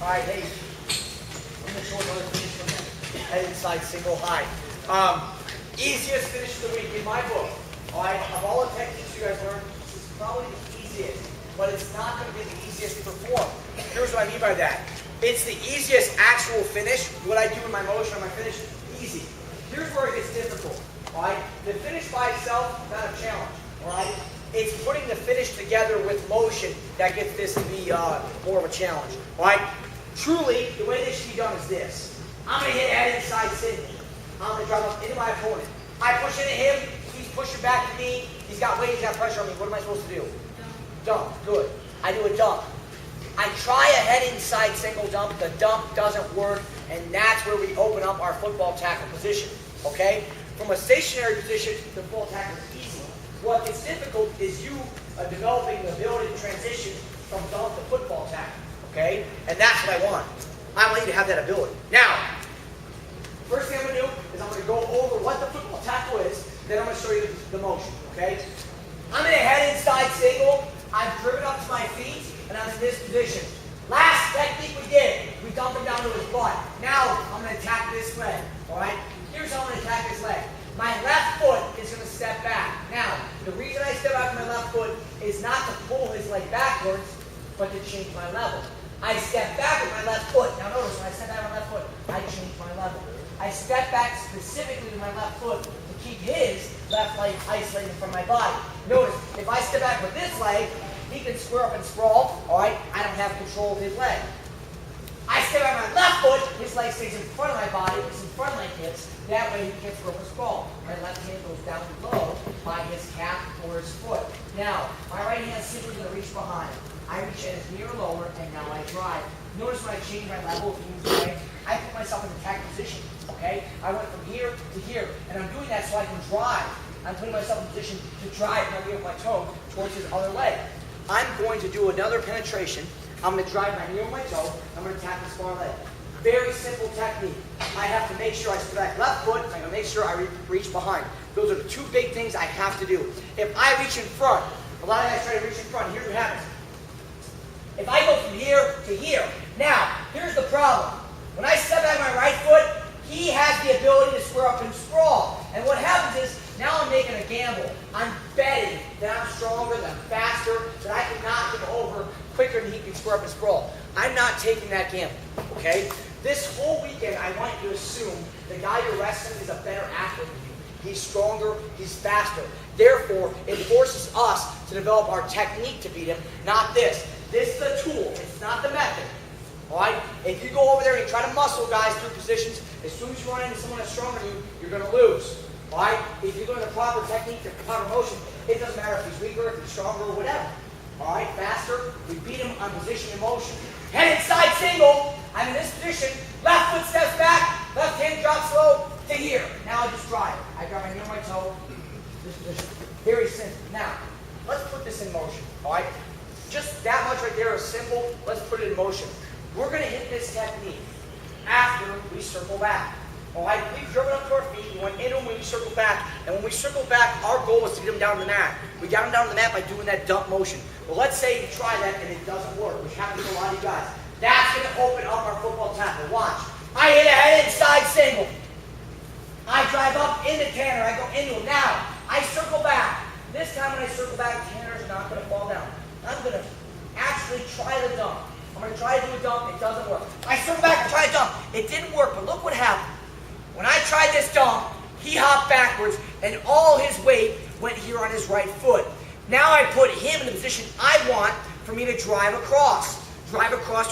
All right, hey, I'm going to show another finish from them. Head inside single high. Easiest finish of the week in my book. All right, of all the techniques you guys learned, this is probably the easiest, but it's not going to be the easiest to perform. Here's what I mean by that. It's the easiest actual finish. What I do in my motion or my finish, easy. Here's where it gets difficult. All right, the finish by itself, not a challenge. All right, it's putting the finish together with motion that gets this to be more of a challenge. All right, truly, the way this should be done is this. I'm going to hit head inside single. I'm going to drive up into my opponent. I push into him. He's pushing back to me. He's got weight. He's got pressure on me. What am I supposed to do? Dump. Good. I do a dump. I try a head inside single dump. The dump doesn't work, and that's where we open up our football tackle position. Okay? From a stationary position, the football tackle is easy. What is difficult is you developing the ability to transition from dump to football tackle. Okay? And that's what I want. I want you to have that ability. Now, first thing I'm going to do is I'm going to go over what the football tackle is, then I'm going to show you the motion, okay? I'm going to head inside single. I've driven up to my feet, and I'm in this position. Last technique we did, we dumped him down to his butt. Now, I'm going to attack this leg, all right? Here's how I'm going to attack this leg. My left foot is going to step back. Now, the reason I step out with my left foot is not to pull his leg backwards, but to change my level. I step back with my left foot. Now notice, when I step back with my left foot, I change my level. I step back specifically with my left foot to keep his left leg isolated from my body. Notice, if I step back with this leg, he can square up and sprawl, all right? I don't have control of his leg. I step back with my left foot, his leg stays in front of my body, it's in front of my hips. That way he can't square up and sprawl. My left hand goes down below by his calf or his foot. Now, my right hand is simply going to reach behind. I reach as near or lower, and now I drive. Notice when I change my level of moves away, I put myself in attack position, okay? I went from here to here, and I'm doing that so I can drive. I'm putting myself in position to drive my knee of my toe towards his other leg. I'm going to do another penetration. I'm going to drive my knee of my toe. I'm going to attack his far leg. Very simple technique. I have to make sure I step back left foot. I'm going to make sure I reach behind. Those are the two big things I have to do. If I reach in front, a lot of guys try to reach in front. Here's what happens. If I go from here to here, now, here's the problem. When I step back my right foot, he has the ability to square up and sprawl. And what happens is, now I'm making a gamble. I'm betting that I'm stronger, that I'm faster, that I can knock him over quicker than he can square up and sprawl. I'm not taking that gamble, okay? This whole weekend, I want you to assume the guy you're wrestling is a better athlete than you. He's stronger, he's faster. Therefore, it forces us to develop our technique to beat him, not this. This is the tool, it's not the method. All right? If you go over there and you try to muscle guys through positions, as soon as you run into someone that's stronger than you, you're going to lose. All right? If you learn the proper technique, the proper motion, it doesn't matter if he's weaker, if he's stronger, or whatever. All right? Faster, we beat him on position and motion. Head inside single. I'm in this position. Left foot steps back. Left hand drops low to here. Now I just drive. I drive my knee on my toe. This position. Very simple. Now, let's put this in motion. All right? Just that much right there is simple. Let's put it in motion. We're going to hit this technique after we circle back. All right? We've driven up to our feet. We went into him when we circled back. And when we circled back, our goal was to get him down to the mat. We got him down to the mat by doing that dump motion. Well, let's say you try that and it doesn't work, which happens to a lot of you guys. That's going to open up our football tackle. Watch. I hit a head inside single. I drive up into Tanner. I go into him. Now, I circle back. This time when I circle back, Tanner's not going to fall down. I'm going to actually try the dump. I'm going to try to do a dump. It doesn't work. I circle back and try a dump. It didn't work, but look what happened. When I tried this dump, he hopped backwards, and all his weight went here on his right foot. Now I put him in the position I want for me to drive across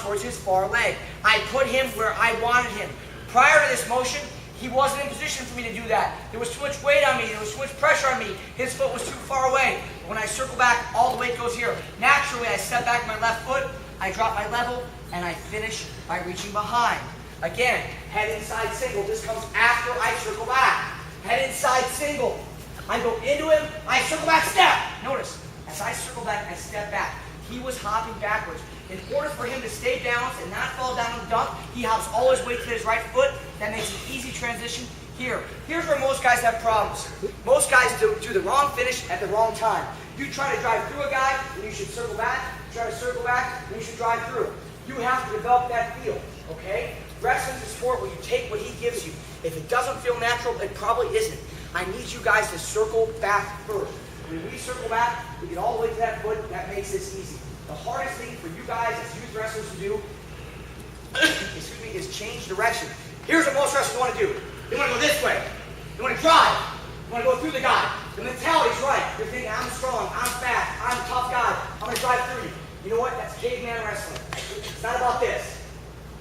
towards his far leg. I put him where I wanted him. Prior to this motion, he wasn't in position for me to do that. There was too much weight on me. There was too much pressure on me. His foot was too far away. When I circle back, all the weight goes here. Naturally, I step back my left foot, I drop my level, and I finish by reaching behind. Again, head inside single. This comes after I circle back. Head inside single. I go into him, I circle back, step. Notice, as I circle back, I step back. He was hopping backwards. In order for him to stay balanced and not fall down on the dump, he hops all his weight to his right foot. That makes an easy transition here. Here's where most guys have problems. Most guys do the wrong finish at the wrong time. You try to drive through a guy, then you should circle back. You try to circle back, then you should drive through. You have to develop that feel, okay? Wrestling's a sport where you take what he gives you. If it doesn't feel natural, it probably isn't. I need you guys to circle back first. When we circle back, we get all the way to that foot. That makes this easy. The hardest thing for you guys as youth wrestlers to do excuse me, is change direction. Here's what most wrestlers want to do. They want to go this way. They want to drive. They want to go through the guy. The mentality's right. You're thinking, I'm strong, I'm fast, I'm a tough guy, I'm going to drive through you. You know what? That's caveman wrestling. It's not about this.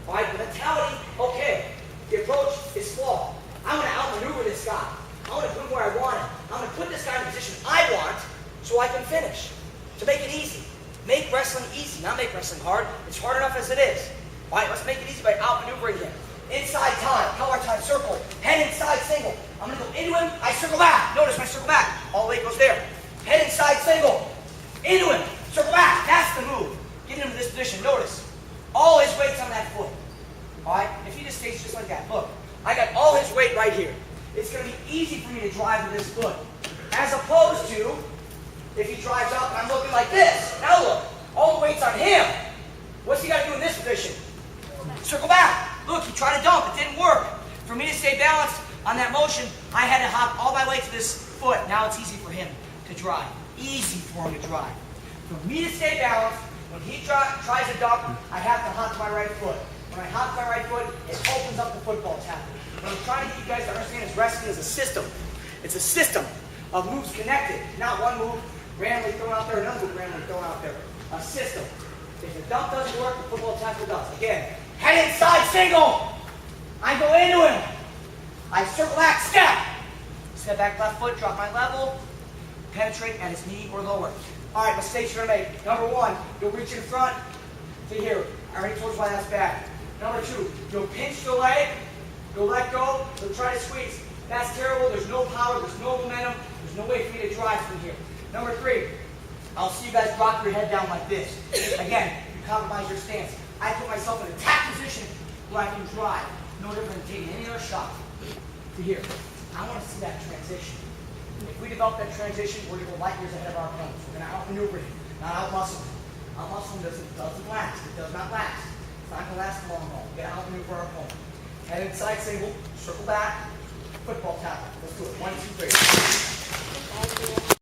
All right? The mentality, okay. The approach is flawed. I'm going to outmaneuver this guy. I'm going to put him where I want him. I'm going to put this guy in the position I want so I can finish. To make it easy. Make wrestling easy, not make wrestling hard. It's hard enough as it is. All right, let's make it easy by outmaneuvering him. Inside time, color time, circle, head inside single. I'm going to go into him, I circle back. Notice when I circle back, all the way goes there. Head inside single, into him, circle back. That's the move. Get him into this position. Notice, all his weight's on that foot. All right, if he just stays just like that, look, I got all his weight right here. It's going to be easy for me to drive with this foot. As opposed to, if he drives up and I'm looking like this. Now look, all the weight's on him. What's he got to do in this position? Circle back. Look, he tried to dump. It didn't work. For me to stay balanced on that motion, I had to hop all my way to this foot. Now it's easy for him to drive. Easy for him to drive. For me to stay balanced, when he tries to dump, I have to hop to my right foot. When I hop to my right foot, it opens up the football tackle. What I'm trying to get you guys to understand is wrestling is a system. It's a system of moves connected. Not one move randomly thrown out there, another move randomly thrown out there. A system. If the dump doesn't work, the football tackle does. Again, head inside single. I go into him. I circle back, step. Step back left foot, drop my level. Penetrate at his knee or lower. All right, mistakes you're going to make. Number one, you'll reach in front to here. I already told you why that's bad. Number two, you'll pinch the leg. You'll let go. You'll try to squeeze. That's terrible. There's no power. There's no momentum. There's no way for me to drive from here. Number three, I'll see you guys drop your head down like this. Again, you compromise your stance. I put myself in an attack position where I can drive. No different than taking any other shot to here. I want to see that transition. If we develop that transition, we're going to go light years ahead of our opponents. We're going to outmaneuver him, not outmuscle him. Outmuscle him doesn't last. It does not last. It's not going to last long haul. We're going to outmaneuver our opponent. Head inside single, circle back, football tackle. Let's do it. 1, 2, 3.